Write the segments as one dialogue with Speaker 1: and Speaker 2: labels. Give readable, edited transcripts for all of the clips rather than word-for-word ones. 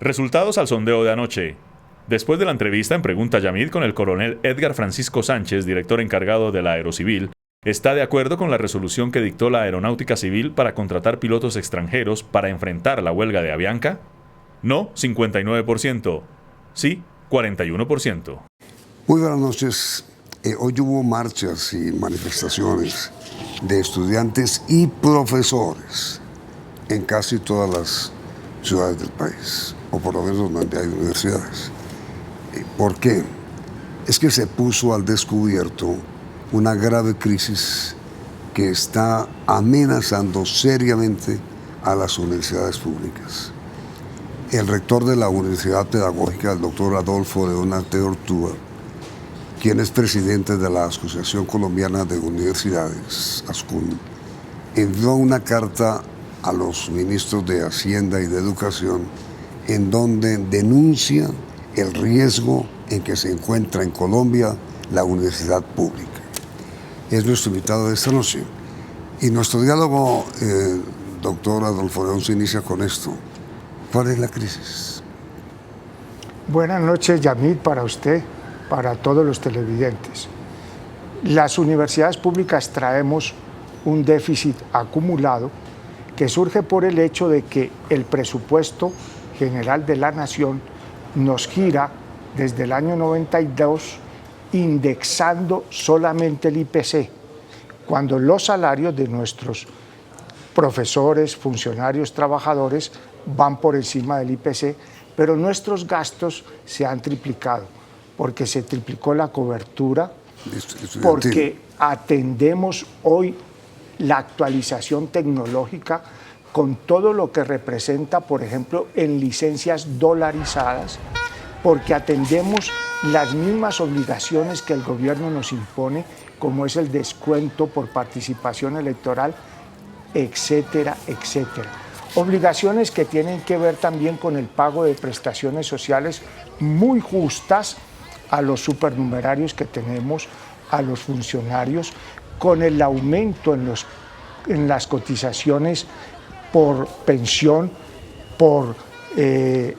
Speaker 1: Resultados al sondeo de anoche. Después de la entrevista en Pregunta Yamid con el coronel Edgar Francisco Sánchez, director encargado de la Aerocivil, ¿está de acuerdo con la resolución que dictó la Aeronáutica Civil para contratar pilotos extranjeros para enfrentar la huelga de Avianca? No, 59%. Sí, 41%.
Speaker 2: Muy buenas noches. Hoy hubo marchas y manifestaciones de estudiantes y profesores en casi todas las ciudades del país, o por lo menos donde hay universidades. ¿Por qué? Es que se puso al descubierto una grave crisis que está amenazando seriamente a las universidades públicas. El rector de la Universidad Pedagógica, el doctor Adolfo Leonarte Ortúa, quien es presidente de la Asociación Colombiana de Universidades, ASCUN, envió una carta a los ministros de Hacienda y de Educación en donde denuncia el riesgo en que se encuentra en Colombia la universidad pública. Es nuestro invitado de esta noche. Y nuestro diálogo, doctor Adolfo León, se inicia con esto. ¿Cuál es la crisis?
Speaker 3: Buenas noches, Yamid, para usted, para todos los televidentes. Las universidades públicas traemos un déficit acumulado que surge por el hecho de que el presupuesto general de la nación nos gira desde el año 92 indexando solamente el IPC, cuando los salarios de nuestros profesores, funcionarios, trabajadores van por encima del IPC, pero nuestros gastos se han triplicado, porque se triplicó la cobertura, porque atendemos hoy la actualización tecnológica con todo lo que representa, por ejemplo, en licencias dolarizadas, porque atendemos las mismas obligaciones que el gobierno nos impone, como es el descuento por participación electoral, etcétera, etcétera. Obligaciones que tienen que ver también con el pago de prestaciones sociales muy justas a los supernumerarios que tenemos, a los funcionarios, con el aumento en las cotizaciones por pensión, por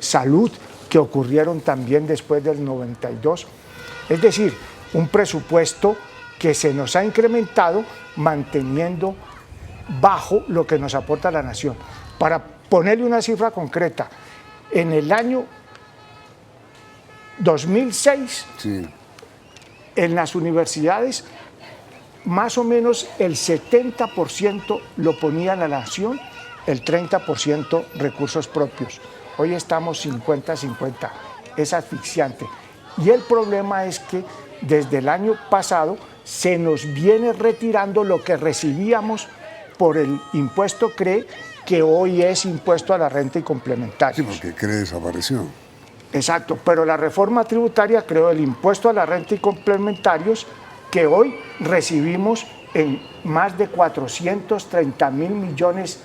Speaker 3: salud, que ocurrieron también después del 92. Es decir, un presupuesto que se nos ha incrementado manteniendo bajo lo que nos aporta la nación. Para ponerle una cifra concreta, en el año 2006, sí, en las universidades, más o menos el 70% lo ponía la nación, el 30% recursos propios. Hoy estamos 50-50, es asfixiante. Y el problema es que desde el año pasado se nos viene retirando lo que recibíamos por el impuesto CRE, que hoy es impuesto a la renta y complementarios.
Speaker 2: Sí, porque CRE desapareció.
Speaker 3: Exacto, pero la reforma tributaria creó el impuesto a la renta y complementarios, que hoy recibimos en más de 430.000 millones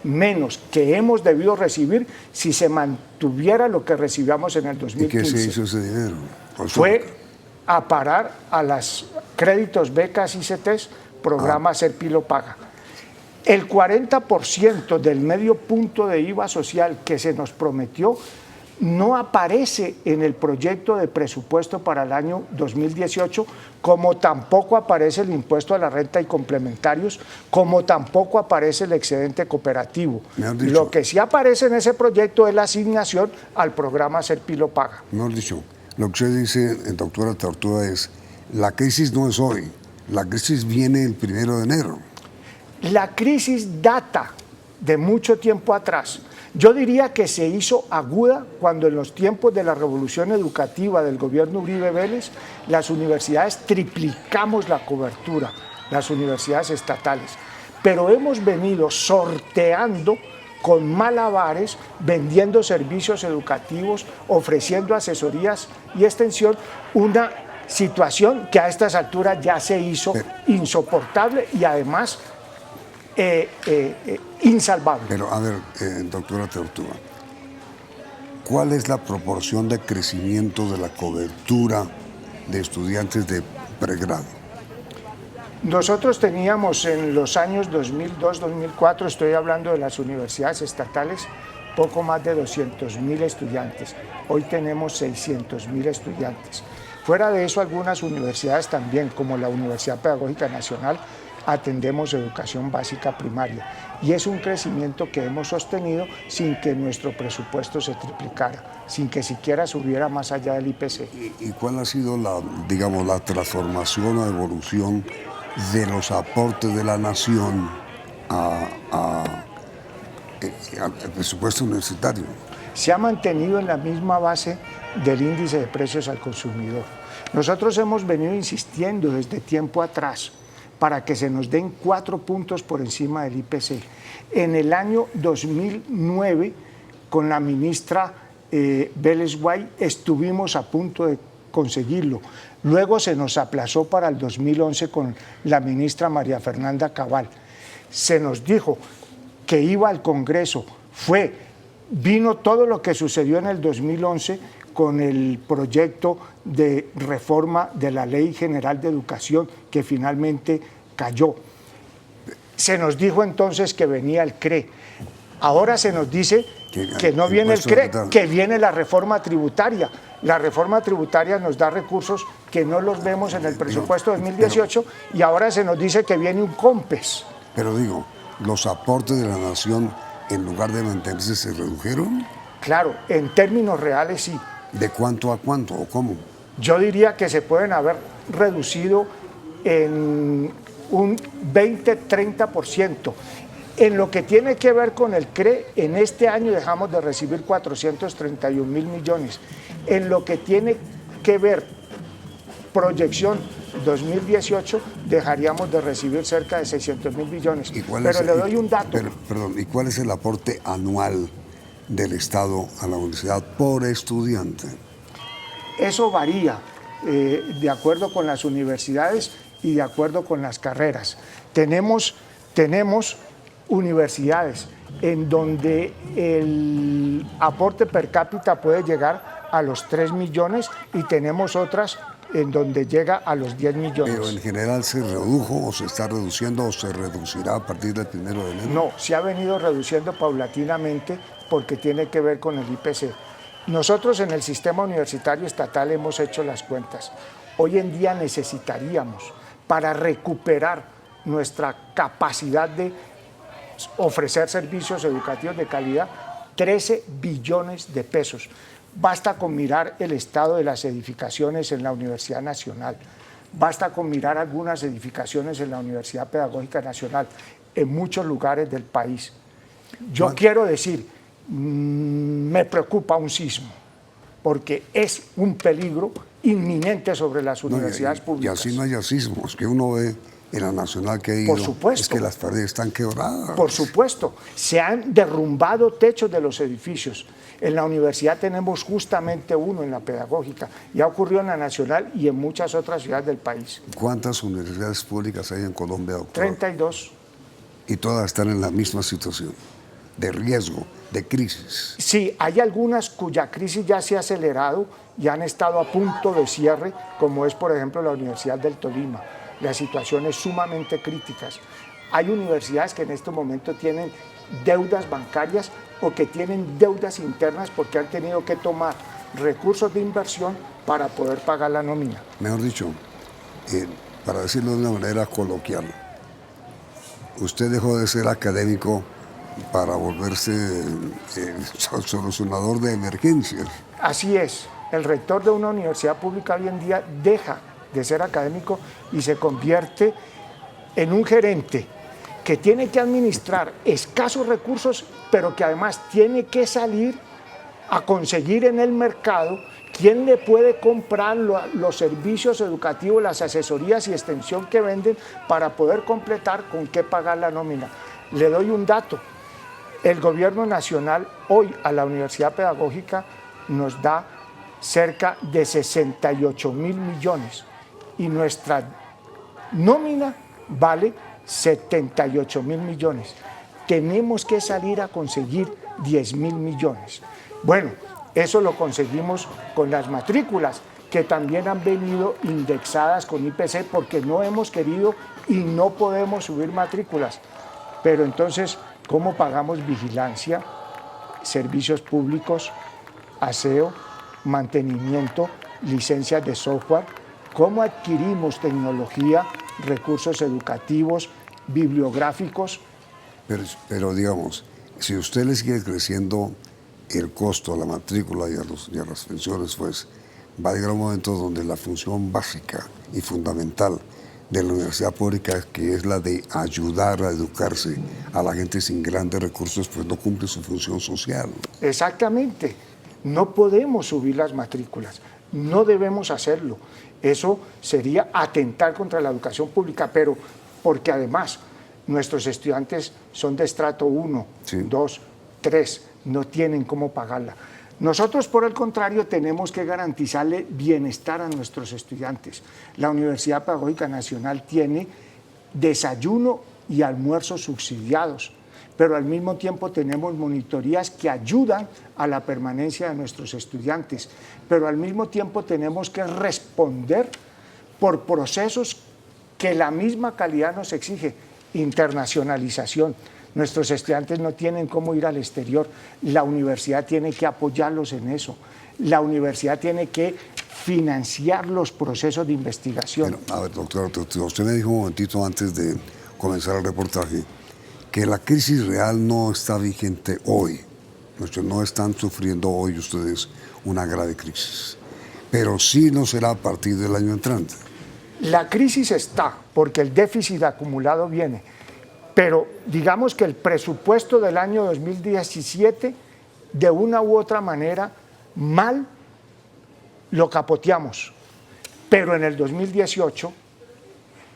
Speaker 3: menos que hemos debido recibir si se mantuviera lo que recibíamos en el 2015.
Speaker 2: ¿Y qué se hizo ese dinero?
Speaker 3: Fue a parar a los créditos, becas, ICTs, programa Serpilo Paga. El 40% del medio punto de IVA social que se nos prometió no aparece en el proyecto de presupuesto para el año 2018, como tampoco aparece el impuesto a la renta y complementarios, como tampoco aparece el excedente cooperativo. Lo que sí aparece en ese proyecto es la asignación al programa Serpilo Paga.
Speaker 2: Mejor dicho, lo que usted dice, doctora Ortúa, es la crisis no es hoy, la crisis viene el 1 de enero.
Speaker 3: La crisis data de mucho tiempo atrás. Yo diría que se hizo aguda cuando en los tiempos de la revolución educativa del gobierno Uribe Vélez, las universidades triplicamos la cobertura, las universidades estatales. Pero hemos venido sorteando con malabares, vendiendo servicios educativos, ofreciendo asesorías y extensión, una situación que a estas alturas ya se hizo insoportable y además insalvable.
Speaker 2: Pero a ver, doctora Ortúa, ¿cuál es la proporción de crecimiento de la cobertura de estudiantes de pregrado?
Speaker 3: Nosotros teníamos en los años 2002-2004, estoy hablando de las universidades estatales, poco más de 200.000 estudiantes. Hoy tenemos 600.000 estudiantes. Fuera de eso, algunas universidades también, como la Universidad Pedagógica Nacional, atendemos educación básica primaria. Y es un crecimiento que hemos sostenido sin que nuestro presupuesto se triplicara, sin que siquiera subiera más allá del IPC.
Speaker 2: ¿Y cuál ha sido la transformación o evolución de los aportes de la nación al presupuesto universitario?
Speaker 3: Se ha mantenido en la misma base del índice de precios al consumidor. Nosotros hemos venido insistiendo desde tiempo atrás para que se nos den 4 puntos por encima del IPC. En el año 2009, con la ministra Vélez Guay, estuvimos a punto de conseguirlo. Luego se nos aplazó para el 2011 con la ministra María Fernanda Cabal. Se nos dijo que iba al Congreso, vino todo lo que sucedió en el 2011 con el proyecto de reforma de la Ley General de Educación que finalmente cayó. Se nos dijo entonces que venía el CRE. Ahora se nos dice que no viene el CRE, que viene la reforma tributaria. La reforma tributaria nos da recursos que no los vemos en el presupuesto 2018 y ahora se nos dice que viene un COMPES.
Speaker 2: Pero digo, los aportes de la nación, en lugar de mantenerse, ¿se redujeron?
Speaker 3: Claro, en términos reales sí.
Speaker 2: ¿De cuánto a cuánto o cómo?
Speaker 3: Yo diría que se pueden haber reducido en un 20-30%. En lo que tiene que ver con el CRE, en este año dejamos de recibir 431.000 millones. En lo que tiene que ver proyección 2018, dejaríamos de recibir cerca de 600.000 millones. Pero le doy un dato.
Speaker 2: Perdón, ¿y cuál es el aporte anual del Estado a la universidad por estudiante?
Speaker 3: Eso varía de acuerdo con las universidades y de acuerdo con las carreras. Tenemos universidades en donde el aporte per cápita puede llegar a los 3 millones y tenemos otras en donde llega a los 10 millones.
Speaker 2: Pero en general se redujo o se está reduciendo o se reducirá a partir del 1 de enero.
Speaker 3: No, se ha venido reduciendo paulatinamente porque tiene que ver con el IPC. Nosotros en el sistema universitario estatal hemos hecho las cuentas. Hoy en día necesitaríamos, para recuperar nuestra capacidad de ofrecer servicios educativos de calidad, 13 billones de pesos. Basta con mirar el estado de las edificaciones en la Universidad Nacional, basta con mirar algunas edificaciones en la Universidad Pedagógica Nacional, en muchos lugares del país. Yo quiero decir, me preocupa un sismo, porque es un peligro inminente sobre las universidades públicas.
Speaker 2: Y así no haya sismos, que uno ve en la Nacional que ha ido,
Speaker 3: por supuesto,
Speaker 2: es que las paredes están quebradas.
Speaker 3: Por supuesto, se han derrumbado techos de los edificios. En la universidad tenemos justamente uno en la pedagógica, ya ocurrió en la Nacional y en muchas otras ciudades del país.
Speaker 2: ¿Cuántas universidades públicas hay en Colombia, doctor?
Speaker 3: 32.
Speaker 2: Y todas están en la misma situación, de riesgo, de crisis.
Speaker 3: Sí, hay algunas cuya crisis ya se ha acelerado y han estado a punto de cierre, como es por ejemplo la Universidad del Tolima. La situación es sumamente crítica. Hay universidades que en este momento tienen deudas bancarias o que tienen deudas internas porque han tenido que tomar recursos de inversión para poder pagar la nómina.
Speaker 2: Mejor dicho, para decirlo de una manera coloquial, usted dejó de ser académico para volverse solucionador de emergencias.
Speaker 3: Así es. El rector de una universidad pública hoy en día deja de ser académico y se convierte en un gerente que tiene que administrar escasos recursos, pero que además tiene que salir a conseguir en el mercado quién le puede comprar los servicios educativos, las asesorías y extensión que venden para poder completar con qué pagar la nómina. Le doy un dato. El gobierno nacional hoy a la Universidad Pedagógica nos da cerca de 68.000 millones y nuestra nómina vale 78.000 millones. Tenemos que salir a conseguir 10.000 millones. Bueno, eso lo conseguimos con las matrículas, que también han venido indexadas con IPC porque no hemos querido y no podemos subir matrículas. Pero entonces, ¿cómo pagamos vigilancia servicios públicos, aseo, mantenimiento, licencias de software, cómo adquirimos tecnología, recursos educativos, bibliográficos.
Speaker 2: Pero digamos, si usted le sigue creciendo el costo a la matrícula y a las pensiones, pues va a llegar un momento donde la función básica y fundamental de la universidad pública, que es la de ayudar a educarse a la gente sin grandes recursos, pues no cumple su función social.
Speaker 3: Exactamente. No podemos subir las matrículas, no debemos hacerlo. Eso sería atentar contra la educación pública, pero porque además nuestros estudiantes son de estrato 1, sí, 2, 3, no tienen cómo pagarla. Nosotros, por el contrario, tenemos que garantizarle bienestar a nuestros estudiantes. La Universidad Pedagógica Nacional tiene desayuno y almuerzos subsidiados, pero al mismo tiempo tenemos monitorías que ayudan a la permanencia de nuestros estudiantes, pero al mismo tiempo tenemos que responder por procesos que la misma calidad nos exige. Internacionalización. Nuestros estudiantes no tienen cómo ir al exterior. La universidad tiene que apoyarlos en eso. La universidad tiene que financiar los procesos de investigación.
Speaker 2: Bueno, a ver, doctor, usted me dijo un momentito antes de comenzar el reportaje que la crisis real no está vigente hoy. No están sufriendo hoy ustedes una grave crisis, pero sí no será a partir del año entrante.
Speaker 3: La crisis está, porque el déficit acumulado viene, pero digamos que el presupuesto del año 2017, de una u otra manera, mal lo capoteamos, pero en el 2018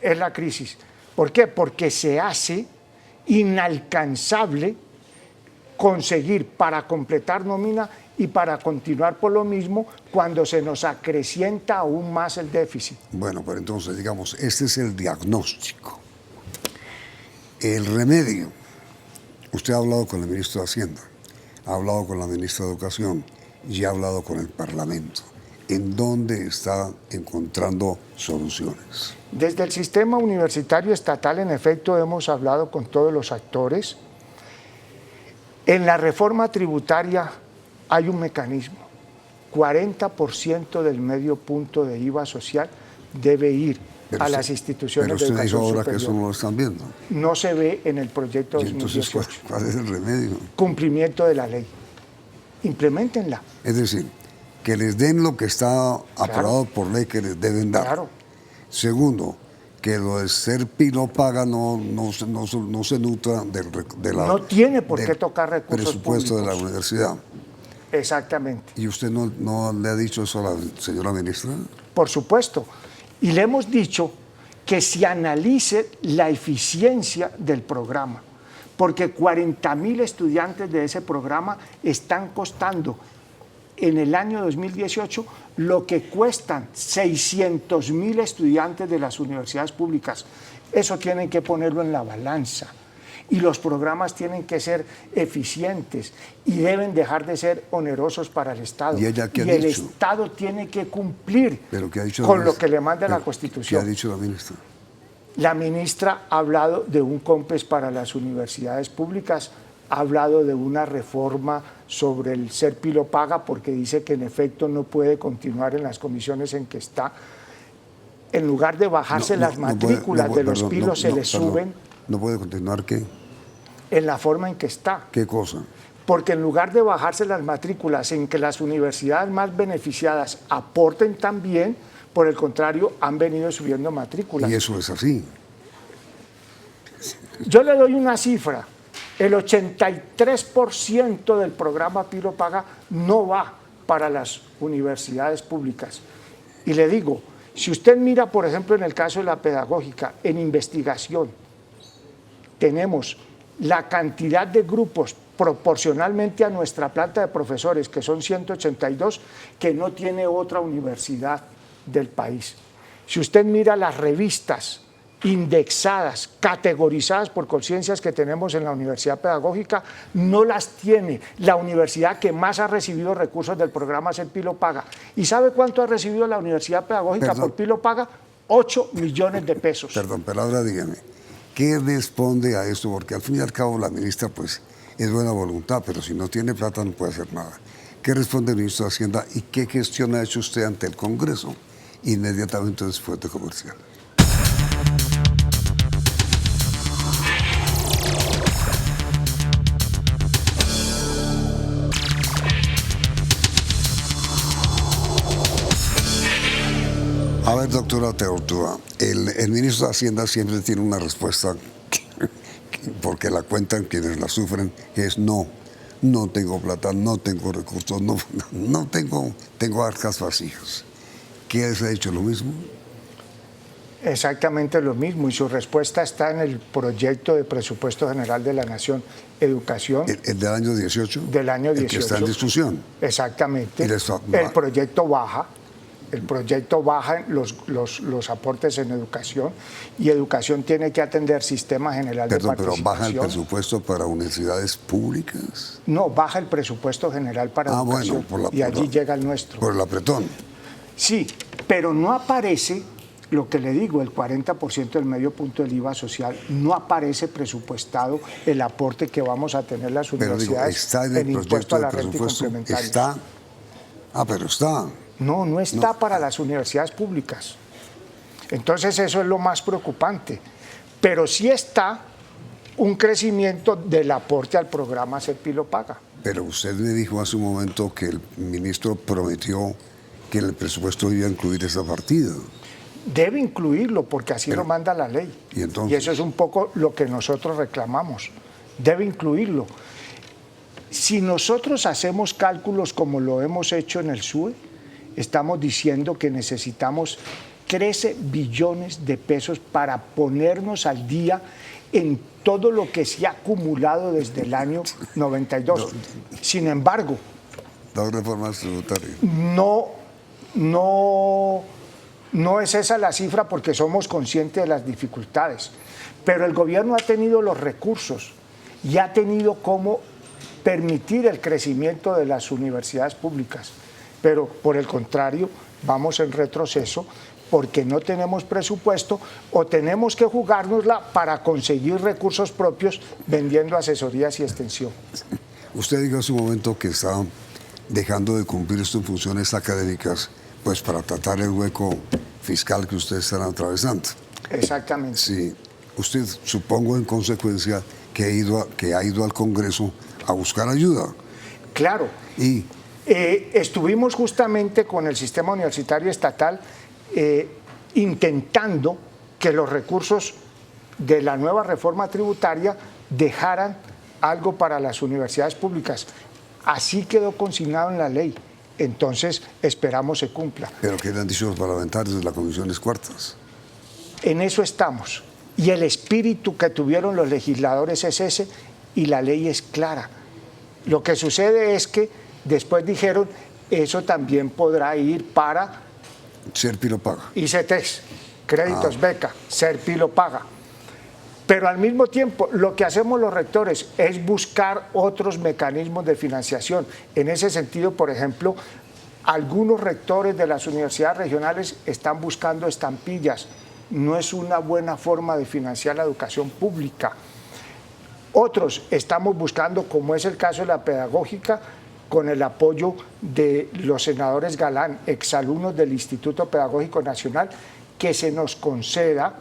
Speaker 3: es la crisis. ¿Por qué? Porque se hace inalcanzable conseguir para completar nómina y para continuar por lo mismo cuando se nos acrecienta aún más el déficit.
Speaker 2: Bueno, pero entonces, digamos, este es el diagnóstico. El remedio. Usted ha hablado con el ministro de Hacienda, ha hablado con la ministra de Educación y ha hablado con el Parlamento. ¿En dónde está encontrando soluciones?
Speaker 3: Desde el sistema universitario estatal, en efecto, hemos hablado con todos los actores. En la reforma tributaria hay un mecanismo. 40% del medio punto de IVA social debe ir a las instituciones de educación superior.
Speaker 2: Pero usted dijo ahora que eso no lo están viendo.
Speaker 3: No se ve en el proyecto 2018.
Speaker 2: Entonces, ¿cuál es el remedio?
Speaker 3: Cumplimiento de la ley. Implementenla.
Speaker 2: Es decir, que les den lo que está aprobado por ley que les deben dar.
Speaker 3: Claro.
Speaker 2: Segundo, que lo de ser pilo paga no se nutra
Speaker 3: no tiene por qué tocar recursos
Speaker 2: presupuesto
Speaker 3: públicos
Speaker 2: de la universidad.
Speaker 3: Exactamente.
Speaker 2: ¿Y usted no le ha dicho eso a la señora ministra?
Speaker 3: Por supuesto. Y le hemos dicho que se analice la eficiencia del programa, porque 40.000 estudiantes de ese programa están costando en el año 2018 lo que cuestan 600.000 estudiantes de las universidades públicas. Eso tienen que ponerlo en la balanza. Y los programas tienen que ser eficientes y deben dejar de ser onerosos para el Estado.
Speaker 2: ¿Y ella qué ha
Speaker 3: el
Speaker 2: dicho?
Speaker 3: Estado tiene que cumplir
Speaker 2: ¿Qué
Speaker 3: con lo que le manda la Constitución.
Speaker 2: ¿Qué ha dicho la ministra?
Speaker 3: La ministra ha hablado de un COMPES para las universidades públicas, ha hablado de una reforma sobre el ser pilo paga, porque dice que en efecto no puede continuar en las comisiones en que está. En lugar de bajarse las matrículas de los pilos, se les suben.
Speaker 2: ¿No puede continuar qué?
Speaker 3: En la forma en que está.
Speaker 2: ¿Qué cosa?
Speaker 3: Porque en lugar de bajarse las matrículas en que las universidades más beneficiadas aporten también, por el contrario, han venido subiendo matrículas.
Speaker 2: Y eso es así.
Speaker 3: Yo le doy una cifra. El 83% del programa Pilo Paga no va para las universidades públicas. Y le digo, si usted mira, por ejemplo, en el caso de la pedagógica, en investigación, tenemos la cantidad de grupos proporcionalmente a nuestra planta de profesores, que son 182, que no tiene otra universidad del país. Si usted mira las revistas indexadas, categorizadas por conciencias que tenemos en la Universidad Pedagógica, no las tiene la universidad que más ha recibido recursos del programa Ser Pilo Paga. ¿Y sabe cuánto ha recibido la Universidad Pedagógica por Pilo Paga? 8 millones de pesos.
Speaker 2: Perdón, pero ahora dígame, ¿qué responde a esto? Porque al fin y al cabo la ministra pues es buena voluntad, pero si no tiene plata no puede hacer nada. ¿Qué responde el ministro de Hacienda y qué gestión ha hecho usted ante el Congreso inmediatamente después de comercial? A ver, doctora Teortúa, el ministro de Hacienda siempre tiene una respuesta porque la cuentan quienes la sufren, que es no tengo plata, no tengo recursos, tengo arcas vacías. ¿Qué se ha hecho lo mismo?
Speaker 3: Exactamente lo mismo, y su respuesta está en el proyecto de presupuesto general de la Nación, educación.
Speaker 2: ¿El del año 18?
Speaker 3: Del año 18.
Speaker 2: El que está en discusión.
Speaker 3: Exactamente. El proyecto baja los aportes en educación, y educación tiene que atender sistema general de participación.
Speaker 2: ¿Pero baja el presupuesto para universidades públicas?
Speaker 3: No, baja el presupuesto general para educación, bueno, y allí llega el nuestro.
Speaker 2: Por el apretón.
Speaker 3: Sí, pero no aparece, lo que le digo, el 40% del medio punto del IVA social, no aparece presupuestado el aporte que vamos a tener las universidades
Speaker 2: está en el
Speaker 3: impuesto a la renta y complementarios.
Speaker 2: Está. Pero está.
Speaker 3: No está para las universidades públicas. Entonces eso es lo más preocupante. Pero sí está un crecimiento del aporte al programa Serpilo Paga.
Speaker 2: Pero usted me dijo hace un momento que el ministro prometió que en el presupuesto iba a incluir esa partida.
Speaker 3: Debe incluirlo porque así lo manda la ley.
Speaker 2: ¿Y
Speaker 3: eso es un poco lo que nosotros reclamamos. Debe incluirlo. Si nosotros hacemos cálculos como lo hemos hecho en el SUE, estamos diciendo que necesitamos 13 billones de pesos para ponernos al día en todo lo que se ha acumulado desde el año 92. Sin embargo,
Speaker 2: dos reformas tributarias.
Speaker 3: No es esa la cifra, porque somos conscientes de las dificultades. Pero el gobierno ha tenido los recursos y ha tenido cómo permitir el crecimiento de las universidades públicas. Pero por el contrario, vamos en retroceso porque no tenemos presupuesto, o tenemos que jugárnosla para conseguir recursos propios vendiendo asesorías y extensión.
Speaker 2: Usted dijo hace un momento que está dejando de cumplir esto en funciones académicas, pues para tratar el hueco fiscal que ustedes están atravesando.
Speaker 3: Exactamente.
Speaker 2: Sí. Usted, supongo en consecuencia, que ha ido al Congreso a buscar ayuda.
Speaker 3: Claro.
Speaker 2: Y
Speaker 3: estuvimos justamente con el sistema universitario estatal intentando que los recursos de la nueva reforma tributaria dejaran algo para las universidades públicas. Así quedó consignado en la ley. Entonces esperamos se cumpla.
Speaker 2: ¿Pero qué le han dicho los parlamentarios de las comisiones cuartas?
Speaker 3: En eso estamos. Y el espíritu que tuvieron los legisladores es ese, y la ley es clara. Lo que sucede es que después dijeron, eso también podrá ir para
Speaker 2: Serpilo Paga.
Speaker 3: ICETEX, créditos, beca, Serpilo Paga. Pero al mismo tiempo, lo que hacemos los rectores es buscar otros mecanismos de financiación. En ese sentido, por ejemplo, algunos rectores de las universidades regionales están buscando estampillas. No es una buena forma de financiar la educación pública. Otros estamos buscando, como es el caso de la pedagógica, con el apoyo de los senadores Galán, exalumnos del Instituto Pedagógico Nacional, que se nos conceda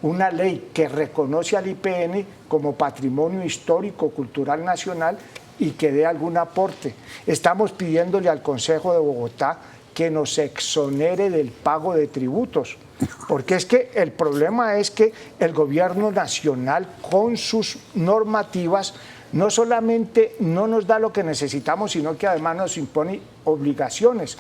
Speaker 3: una ley que reconoce al IPN como patrimonio histórico cultural nacional y que dé algún aporte. Estamos pidiéndole al Consejo de Bogotá que nos exonere del pago de tributos, porque es que el problema es que el gobierno nacional, con sus normativas, no solamente no nos da lo que necesitamos, sino que además nos impone obligaciones.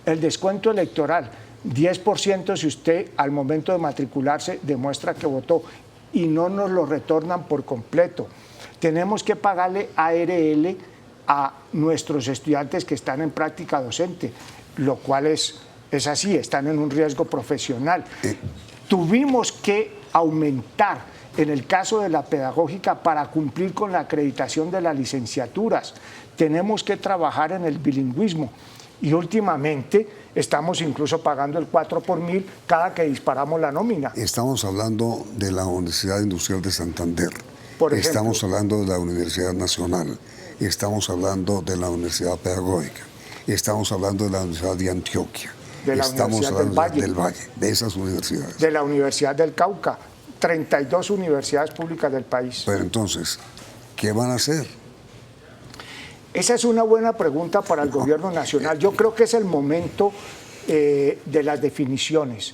Speaker 3: El descuento electoral, 10% si usted al momento de matricularse demuestra que votó, y no nos lo retornan por completo. Tenemos que pagarle ARL a nuestros estudiantes que están en práctica docente, lo cual es así, están en un riesgo profesional. Tuvimos que aumentar en el caso de la pedagógica para cumplir con la acreditación de las licenciaturas. Tenemos que trabajar en el bilingüismo, y últimamente estamos incluso pagando el 4 por 1000 cada que disparamos la nómina.
Speaker 2: Estamos hablando de la Universidad Industrial de Santander.
Speaker 3: Por ejemplo,
Speaker 2: estamos hablando de la Universidad Nacional, estamos hablando de la Universidad Pedagógica, estamos hablando de la Universidad de Antioquia,
Speaker 3: de la
Speaker 2: estamos
Speaker 3: Universidad
Speaker 2: hablando
Speaker 3: del Valle,
Speaker 2: de esas universidades.
Speaker 3: de la Universidad del Cauca, 32 universidades públicas del país.
Speaker 2: Pero entonces, ¿qué van a hacer?
Speaker 3: Esa es una buena pregunta para el gobierno nacional. Yo creo que es el momento de las definiciones,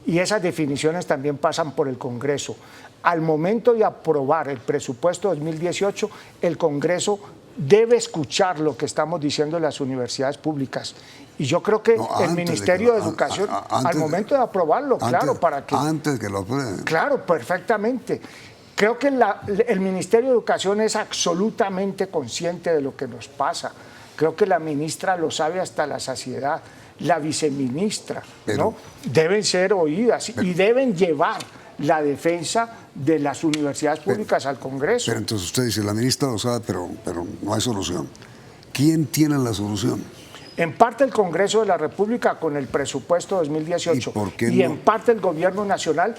Speaker 3: y esas definiciones también pasan por el Congreso. Al momento de aprobar el presupuesto 2018, el Congreso debe escuchar lo que estamos diciendo en las universidades públicas. Y yo creo que el Ministerio de Educación, al momento de aprobarlo, claro, para que...
Speaker 2: Antes que lo aprueben.
Speaker 3: Claro, perfectamente. Creo que el Ministerio de Educación es absolutamente consciente de lo que nos pasa. Creo que la ministra lo sabe hasta la saciedad, la viceministra, ¿no? Deben ser oídas y deben llevar la defensa de las universidades públicas al Congreso.
Speaker 2: Pero entonces usted dice, la ministra lo sabe, pero no hay solución. ¿Quién tiene la solución?
Speaker 3: En parte el Congreso de la República con el presupuesto 2018 y en parte el Gobierno Nacional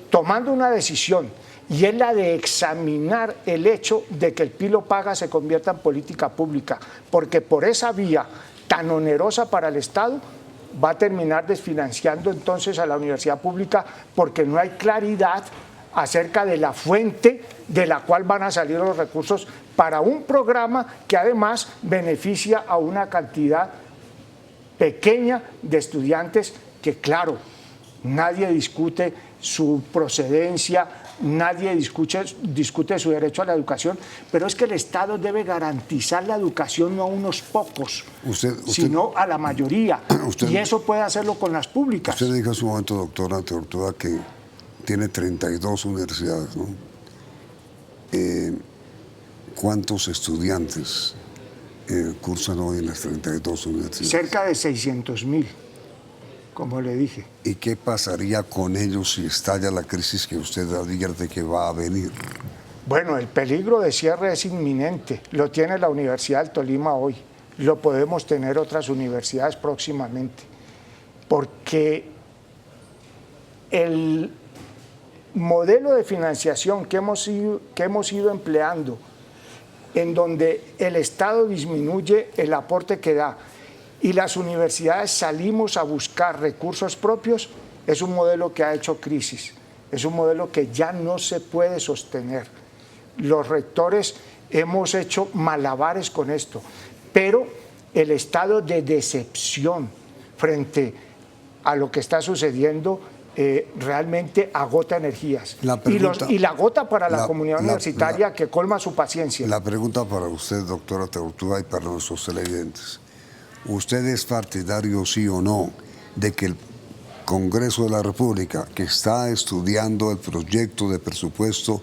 Speaker 3: tomando una decisión, y es la de examinar el hecho de que el Pilo Paga se convierta en política pública, porque por esa vía tan onerosa para el Estado va a terminar desfinanciando entonces a la universidad pública, porque no hay claridad acerca de la fuente de la cual van a salir los recursos para un programa que además beneficia a una cantidad pequeña de estudiantes que, claro, nadie discute su procedencia, nadie discute su derecho a la educación, pero es que el Estado debe garantizar la educación no a unos pocos, sino a la mayoría, y eso puede hacerlo con las públicas.
Speaker 2: Usted dijo hace un momento, doctora Tortuga, que tiene 32 universidades, ¿no? ¿Cuántos estudiantes cursan hoy en las 32 universidades?
Speaker 3: Cerca de 600.000, como le dije.
Speaker 2: ¿Y qué pasaría con ellos si estalla la crisis que usted advierte que va a venir?
Speaker 3: Bueno, el peligro de cierre es inminente. Lo tiene la Universidad del Tolima hoy. Lo podemos tener otras universidades próximamente. Porque el modelo de financiación que hemos ido empleando, en donde el Estado disminuye el aporte que da y las universidades salimos a buscar recursos propios, es un modelo que ha hecho crisis, es un modelo que ya no se puede sostener. Los rectores hemos hecho malabares con esto, pero el estado de decepción frente a lo que está sucediendo realmente agota energías y la agota para la comunidad universitaria que colma su paciencia.
Speaker 2: La pregunta para usted, doctora Tortuga, y para nuestros televidentes. ¿Usted es partidario, sí o no, de que el Congreso de la República, que está estudiando el proyecto de presupuesto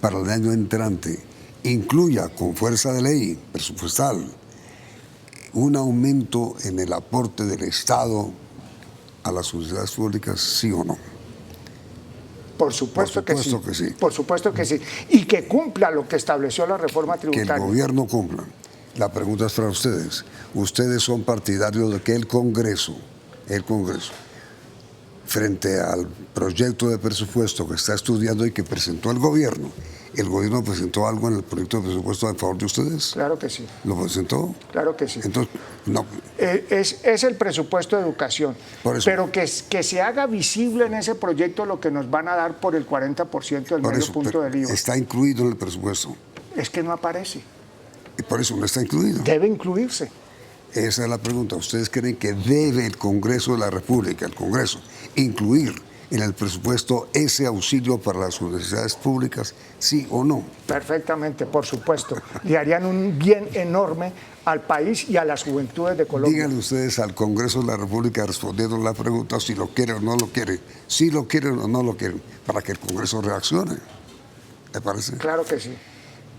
Speaker 2: para el año entrante, incluya con fuerza de ley presupuestal un aumento en el aporte del Estado a las universidades públicas, sí o no?
Speaker 3: Por supuesto que sí.
Speaker 2: Por
Speaker 3: supuesto que sí. Y que cumpla lo que estableció la reforma tributaria.
Speaker 2: Que el gobierno cumpla. La pregunta es para ustedes. ¿Ustedes son partidarios de que el Congreso, frente al proyecto de presupuesto que está estudiando y que presentó el gobierno presentó algo en el proyecto de presupuesto a favor de ustedes?
Speaker 3: Claro que sí.
Speaker 2: ¿Lo presentó?
Speaker 3: Claro que sí.
Speaker 2: Entonces, no.
Speaker 3: Es el presupuesto de educación, pero que se haga visible en ese proyecto lo que nos van a dar por el 40% del medio punto del IVA.
Speaker 2: ¿Está incluido en el presupuesto?
Speaker 3: Es que no aparece.
Speaker 2: Y por eso no está incluido.
Speaker 3: Debe incluirse.
Speaker 2: Esa es la pregunta. ¿Ustedes creen que debe el Congreso de la República, el Congreso, incluir en el presupuesto ese auxilio para las universidades públicas, sí o no?
Speaker 3: Perfectamente, por supuesto. Le harían un bien enorme al país y a las juventudes de Colombia.
Speaker 2: Díganle ustedes al Congreso de la República, respondiendo la pregunta si lo quieren o no lo quieren, si lo quieren o no lo quieren, para que el Congreso reaccione. ¿Le parece?
Speaker 3: Claro que sí.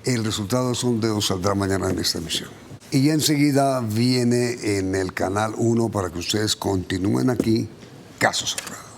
Speaker 2: El resultado de sondeo saldrá mañana en esta emisión. Y enseguida viene en el Canal 1 para que ustedes continúen aquí, Caso Cerrado.